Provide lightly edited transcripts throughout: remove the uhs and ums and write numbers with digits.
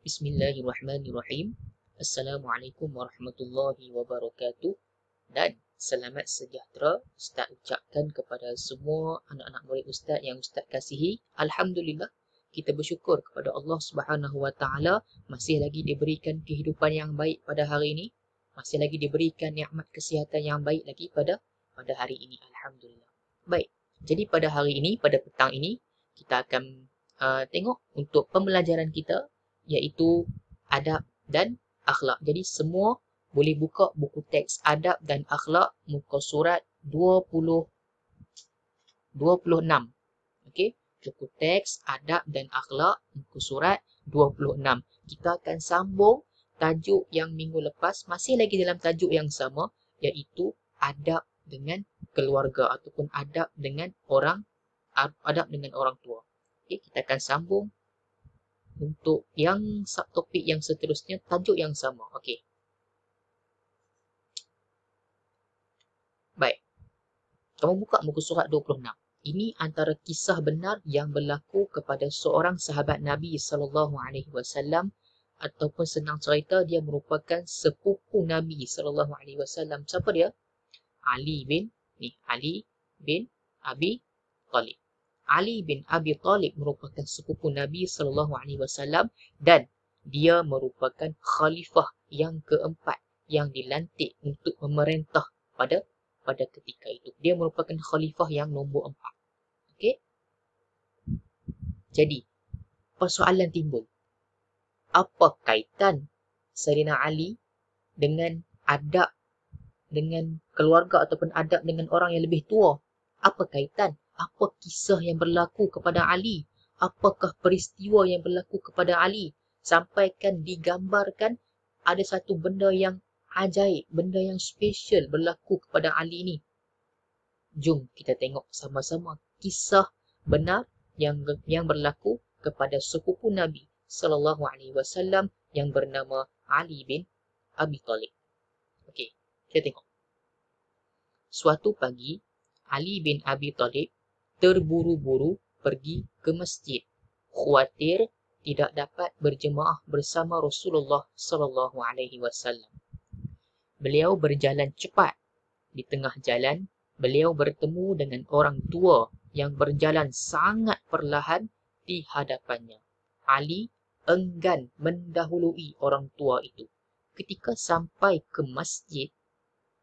Bismillahirrahmanirrahim. Assalamualaikum warahmatullahi wabarakatuh. Dan selamat sejahtera Ustaz ucapkan kepada semua anak-anak murid Ustaz yang Ustaz kasihi. Alhamdulillah, kita bersyukur kepada Allah Subhanahu Wa Taala masih lagi diberikan kehidupan yang baik pada hari ini. Masih lagi diberikan nikmat kesihatan yang baik lagi pada hari ini. Alhamdulillah. Baik, jadi pada hari ini, pada petang ini, kita akan tengok untuk pembelajaran kita iaitu adab dan akhlak. Jadi semua boleh buka buku teks adab dan akhlak muka surat 26. Okey, buku teks adab dan akhlak muka surat 26. Kita akan sambung tajuk yang minggu lepas, masih lagi dalam tajuk yang sama, iaitu adab dengan keluarga ataupun adab dengan orang tua. Okey, kita akan sambung untuk yang subtopik yang seterusnya, tajuk yang sama. Okey. Baik. Kamu buka muka surat 26. Ini antara kisah benar yang berlaku kepada seorang sahabat Nabi SAW, ataupun senang cerita dia merupakan sepupu Nabi SAW. Siapa dia? Ali bin Abi Talib. Ali bin Abi Talib merupakan sepupu Nabi SAW dan dia merupakan khalifah yang keempat yang dilantik untuk memerintah pada ketika itu. Dia merupakan khalifah yang nombor 4. Okey. Jadi, persoalan timbul. Apa kaitan Sayyidina Ali dengan adab dengan keluarga ataupun adab dengan orang yang lebih tua? Apa kaitan? Apa kisah yang berlaku kepada Ali? Apakah peristiwa yang berlaku kepada Ali? Sampaikan digambarkan ada satu benda yang ajaib, benda yang special berlaku kepada Ali ini. Jom kita tengok sama-sama kisah benar yang berlaku kepada sepupu Nabi SAW yang bernama Ali bin Abi Talib. Okey, kita tengok. Suatu pagi, Ali bin Abi Talib terburu-buru pergi ke masjid, khawatir tidak dapat berjemaah bersama Rasulullah SAW. Beliau berjalan cepat. Di tengah jalan, beliau bertemu dengan orang tua yang berjalan sangat perlahan di hadapannya. Ali enggan mendahului orang tua itu. Ketika sampai ke masjid,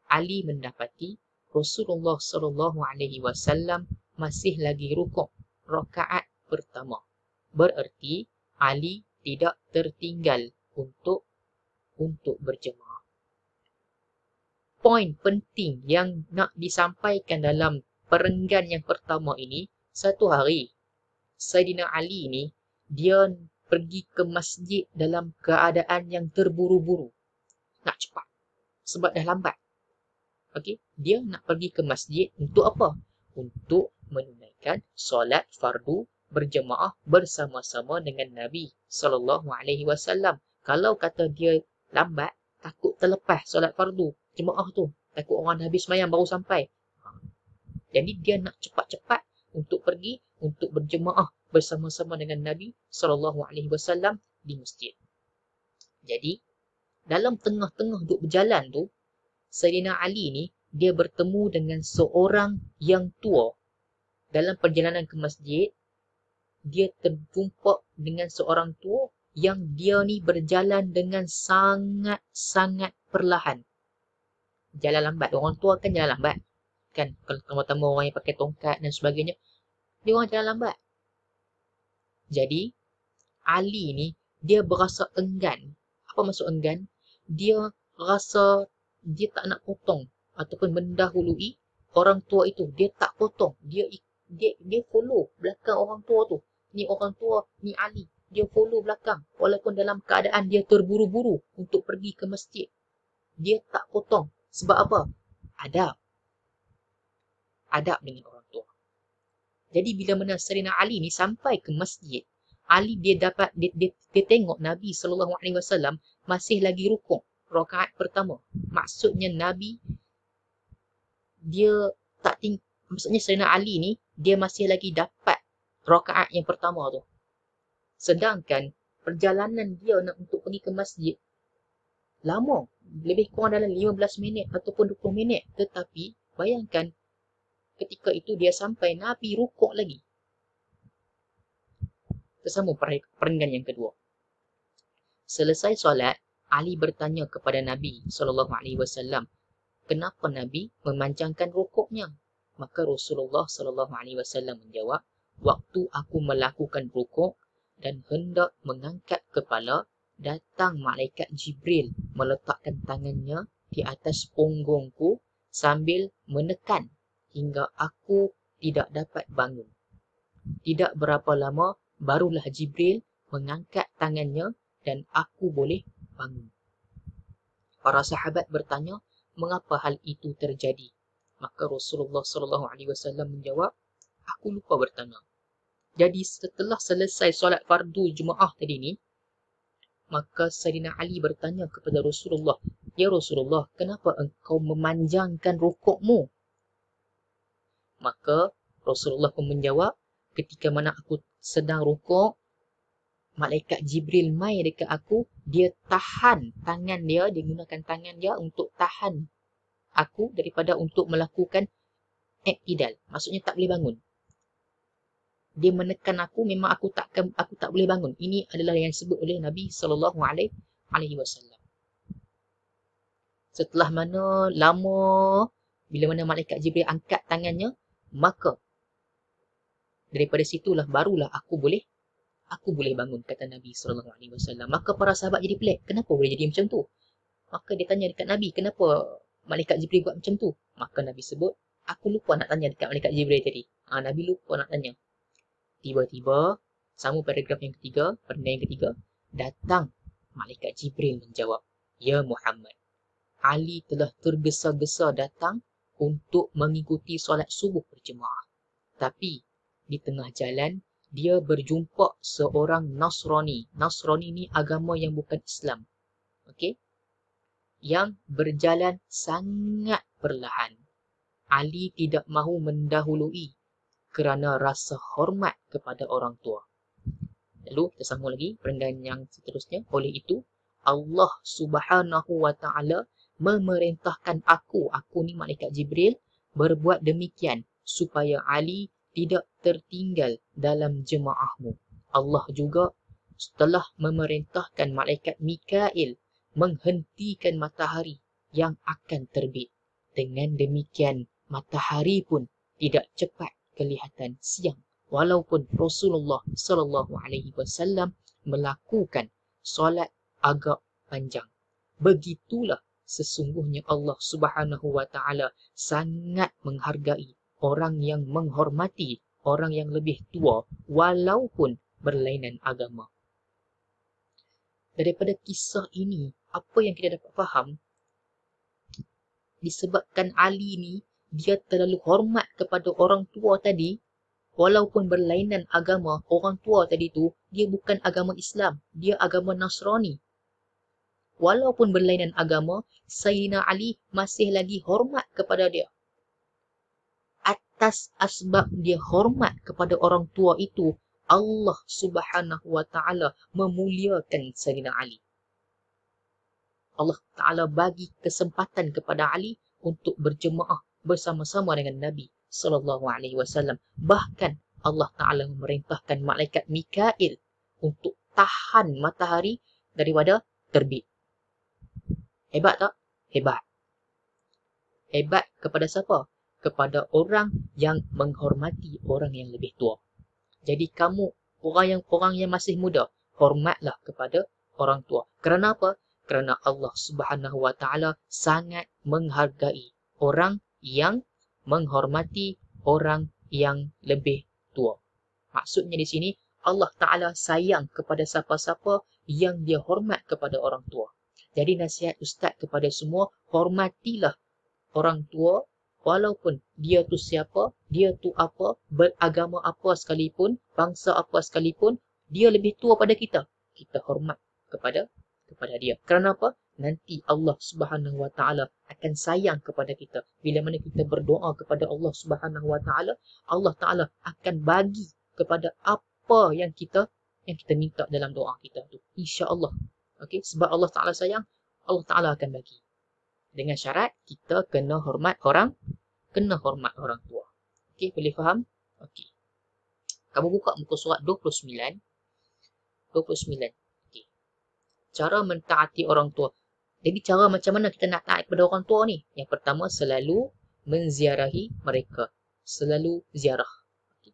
Ali mendapati Rasulullah SAW masih lagi rukuk rakaat pertama. Bererti Ali tidak tertinggal untuk berjemaah. Poin penting yang nak disampaikan dalam perenggan yang pertama ini, satu hari Sayyidina Ali ini dia pergi ke masjid dalam keadaan yang terburu-buru. Nak cepat sebab dah lambat. Okey, dia nak pergi ke masjid untuk apa? Untuk menunaikan solat fardu berjemaah bersama-sama dengan Nabi SAW. Kalau kata dia lambat, takut terlepas solat fardu jemaah tu. Takut orang habis sembahyang baru sampai. Jadi dia nak cepat-cepat untuk pergi untuk berjemaah bersama-sama dengan Nabi SAW di masjid. Jadi, dalam tengah-tengah duk berjalan tu, Sayyidina Ali ni dia bertemu dengan seorang yang tua. Dalam perjalanan ke masjid, dia terjumpa dengan seorang tua yang dia ni berjalan dengan sangat-sangat perlahan. Jalan lambat. Orang tua kan jalan lambat. Kan, kalau tambah orang yang pakai tongkat dan sebagainya, dia orang jalan lambat. Jadi, Ali ni dia berasa enggan. Apa maksud enggan? Dia rasa dia tak nak potong ataupun mendahului orang tua itu. Dia tak potong. Dia follow belakang orang tua tu. Ni orang tua, ni Ali. Dia follow belakang. Walaupun dalam keadaan dia terburu-buru untuk pergi ke masjid. Dia tak potong. Sebab apa? Adab. Adab dengan orang tua. Jadi bila mana Sayyidina Ali ni sampai ke masjid, Ali dia tengok Nabi SAW masih lagi rukuk rakaat pertama. Maksudnya Nabi dia tak maksudnya Sayyidina Ali ni dia masih lagi dapat rakaat yang pertama tu. Sedangkan perjalanan dia untuk pergi ke masjid lama, lebih kurang dalam 15 minit ataupun 20 minit. Tetapi bayangkan ketika itu dia sampai, Nabi rukuk lagi. Tersambung perenggan yang kedua. Selesai solat, Ali bertanya kepada Nabi SAW, kenapa Nabi memanjangkan rukuknya? Maka Rasulullah SAW menjawab, waktu aku melakukan rukuk dan hendak mengangkat kepala, datang malaikat Jibril meletakkan tangannya di atas punggungku sambil menekan hingga aku tidak dapat bangun. Tidak berapa lama barulah Jibril mengangkat tangannya dan aku boleh bangun. Para sahabat bertanya, mengapa hal itu terjadi? Maka Rasulullah SAW menjawab, aku lupa bertanya. Jadi setelah selesai solat fardu Jumaah tadi ni, maka Sayyidina Ali bertanya kepada Rasulullah, ya Rasulullah, kenapa engkau memanjangkan rukukmu? Maka Rasulullah pun menjawab, ketika mana aku sedang rukuk, malaikat Jibril mai dekat aku, dia tahan tangan dia gunakan tangan dia untuk tahan aku daripada untuk melakukan i'tidal. Maksudnya tak boleh bangun. Dia menekan aku, memang aku tak boleh bangun. Ini adalah yang disebut oleh Nabi SAW. Setelah mana lama, bila mana malaikat Jibril angkat tangannya, maka daripada situlah barulah aku boleh bangun, kata Nabi SAW. Maka para sahabat jadi pelik, kenapa boleh jadi macam tu? Maka dia tanya dekat Nabi, kenapa malaikat Jibril buat macam tu? Maka Nabi sebut, aku lupa nak tanya dekat malaikat Jibril tadi. Nabi lupa nak tanya. Tiba-tiba, sama paragraf yang ketiga, perenggan yang ketiga, datang malaikat Jibril menjawab, ya Muhammad, Ali telah tergesa-gesa datang untuk mengikuti solat subuh berjemaah. Tapi di tengah jalan, dia berjumpa seorang Nasrani. Nasrani ni agama yang bukan Islam. Okey? Yang berjalan sangat perlahan. Ali tidak mahu mendahului kerana rasa hormat kepada orang tua. Lalu kita sambung lagi perenggan yang seterusnya. Oleh itu, Allah Subhanahu wa Ta'ala memerintahkan aku ni malaikat Jibril, berbuat demikian supaya Ali tidak tertinggal dalam jemaahmu. Allah juga telah memerintahkan malaikat Mikail menghentikan matahari yang akan terbit. Dengan demikian, matahari pun tidak cepat kelihatan siang. Walaupun Rasulullah SAW melakukan solat agak panjang. Begitulah sesungguhnya Allah Subhanahu wa Ta'ala sangat menghargai orang yang menghormati orang yang lebih tua walaupun berlainan agama. Daripada kisah ini, apa yang kita dapat faham? Disebabkan Ali ni, dia terlalu hormat kepada orang tua tadi, walaupun berlainan agama, orang tua tadi tu, dia bukan agama Islam, dia agama Nasrani. Walaupun berlainan agama, Sayyidina Ali masih lagi hormat kepada dia. Atas asbab dia hormat kepada orang tua itu, Allah Subhanahu wa Ta'ala memuliakan Sayyidina Ali. Allah Ta'ala bagi kesempatan kepada Ali untuk berjemaah bersama-sama dengan Nabi SAW. Bahkan Allah Ta'ala memerintahkan malaikat Mikail untuk tahan matahari daripada terbit. Hebat tak? Hebat. Hebat kepada siapa? Kepada orang yang menghormati orang yang lebih tua. Jadi kamu, orang yang masih muda, hormatlah kepada orang tua. Kerana apa? Kerana Allah Subhanahu wa Ta'ala sangat menghargai orang yang menghormati orang yang lebih tua. Maksudnya di sini, Allah Ta'ala sayang kepada siapa-siapa yang dia hormat kepada orang tua. Jadi nasihat Ustaz kepada semua, hormatilah orang tua walaupun dia tu siapa, dia tu apa, beragama apa sekalipun, bangsa apa sekalipun, dia lebih tua pada kita. Kita hormat kepada dia. Kerana apa? Nanti Allah Subhanahu wa Ta'ala akan sayang kepada kita. Bila mana kita berdoa kepada Allah Subhanahu wa Ta'ala, Allah Ta'ala akan bagi kepada apa yang kita yang kita minta dalam doa kita tu. InsyaAllah. Okey, sebab Allah Ta'ala sayang, Allah Ta'ala akan bagi. Dengan syarat kita kena hormat orang tua. Okey, boleh faham? Okey. Kamu buka muka surat 29. Okey. Cara mentaati orang tua. Jadi cara macam mana kita nak taat kepada orang tua ni? Yang pertama, selalu menziarahi mereka. Selalu ziarah. Okay.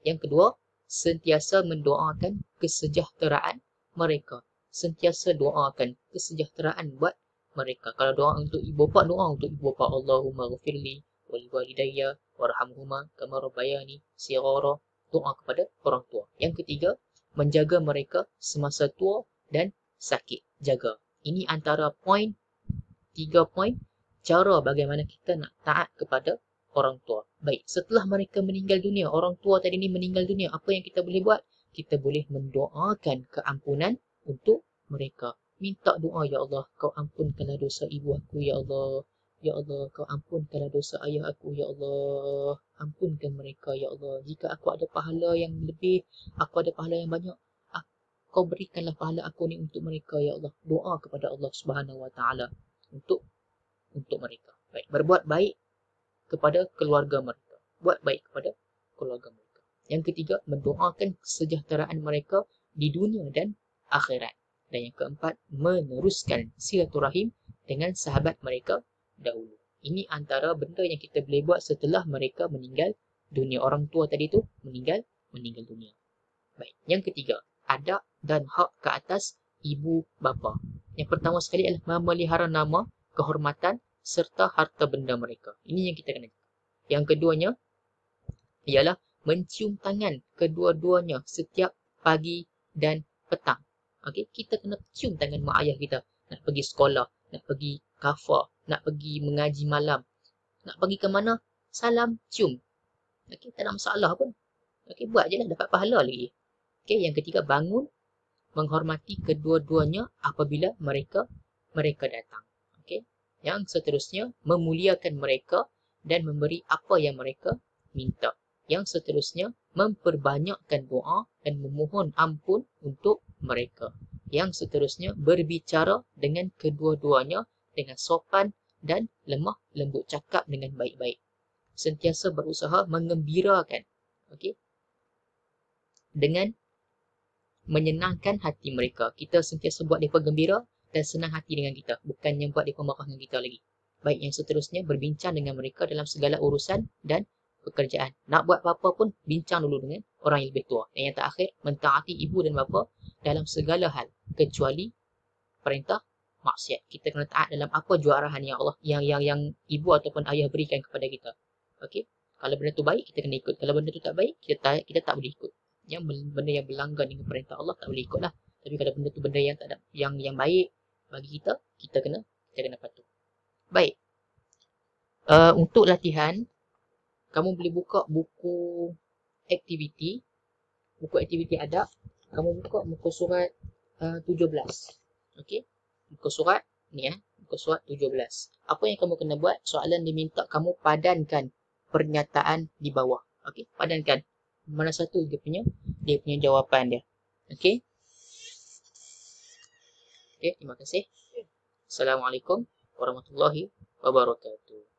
Yang kedua, sentiasa mendoakan kesejahteraan mereka. Sentiasa doakan kesejahteraan buat mereka. Kalau doa untuk ibu bapa, doa untuk ibu bapa. Allahumma ghafirli wali walidayya warhamhuma kama rabbayani shighara. Doa kepada orang tua. Yang ketiga, menjaga mereka semasa tua dan sakit. Jaga. Ini antara 3 poin cara bagaimana kita nak taat kepada orang tua. Baik, setelah mereka meninggal dunia, orang tua tadi ni meninggal dunia, apa yang kita boleh buat? Kita boleh mendoakan keampunan untuk mereka. Minta doa, ya Allah, kau ampunkanlah dosa ibu aku, ya Allah. Ya Allah, kau ampunkanlah dosa ayah aku, ya Allah. Ampunkan mereka, ya Allah. Jika aku ada pahala yang lebih, aku ada pahala yang banyak, kau berikanlah pahala aku ni untuk mereka, ya Allah. Doa kepada Allah Subhanahu Wa Taala untuk mereka. Baik, berbuat baik kepada keluarga mereka. Buat baik kepada keluarga mereka. Yang ketiga, mendoakan kesejahteraan mereka di dunia dan akhirat. Dan yang keempat, meneruskan silaturahim dengan sahabat mereka dahulu. Ini antara benda yang kita boleh buat setelah mereka meninggal dunia. Orang tua tadi tu meninggal dunia. Baik, yang ketiga, adab dan hak ke atas ibu bapa. Yang pertama sekali adalah memelihara nama, kehormatan serta harta benda mereka. Ini yang kita kena. Yang keduanya ialah mencium tangan kedua-duanya setiap pagi dan petang. Okey, kita kena cium tangan mak ayah kita. Nak pergi sekolah, nak pergi kafa, nak pergi mengaji malam, nak pergi ke mana, salam, cium. Okey, tak ada masalah pun. Okey, buat je lah, dapat pahala lagi. Okey, yang ketiga, bangun menghormati kedua-duanya apabila mereka datang. Okey. Yang seterusnya, memuliakan mereka dan memberi apa yang mereka minta. Yang seterusnya, memperbanyakkan doa dan memohon ampun untuk mereka. Yang seterusnya, berbicara dengan kedua-duanya dengan sopan dan lemah lembut, cakap dengan baik-baik. Sentiasa berusaha mengembirakan, okey, dengan menyenangkan hati mereka. Kita sentiasa buat mereka gembira dan senang hati dengan kita. Bukannya buat mereka marah dengan kita lagi. Baik, yang seterusnya, berbincang dengan mereka dalam segala urusan dan pekerjaan. Nak buat apa-apa pun, bincang dulu dengan orang yang lebih tua. Dan yang terakhir, mentaati ibu dan bapa dalam segala hal. Kecuali perintah maksiat. Kita kena taat dalam apa jua arahan yang Allah, yang ibu ataupun ayah berikan kepada kita. Okey? Kalau benda tu baik, kita kena ikut. Kalau benda tu tak baik, kita tak boleh ikut. Yang benda yang berlanggar dengan perintah Allah tak boleh ikutlah. Tapi kalau benda tu benda yang tak ada, yang baik bagi kita, kita kena patuh. Baik. Untuk latihan, kamu boleh buka buku aktiviti adab. Kamu buka muka surat 17. Okey. Muka surat ni muka surat 17. Apa yang kamu kena buat? Soalan diminta kamu padankan pernyataan di bawah. Okey, padankan. Mana satu dia punya jawapan dia. Okey. Okey, terima kasih. Assalamualaikum warahmatullahi wabarakatuh.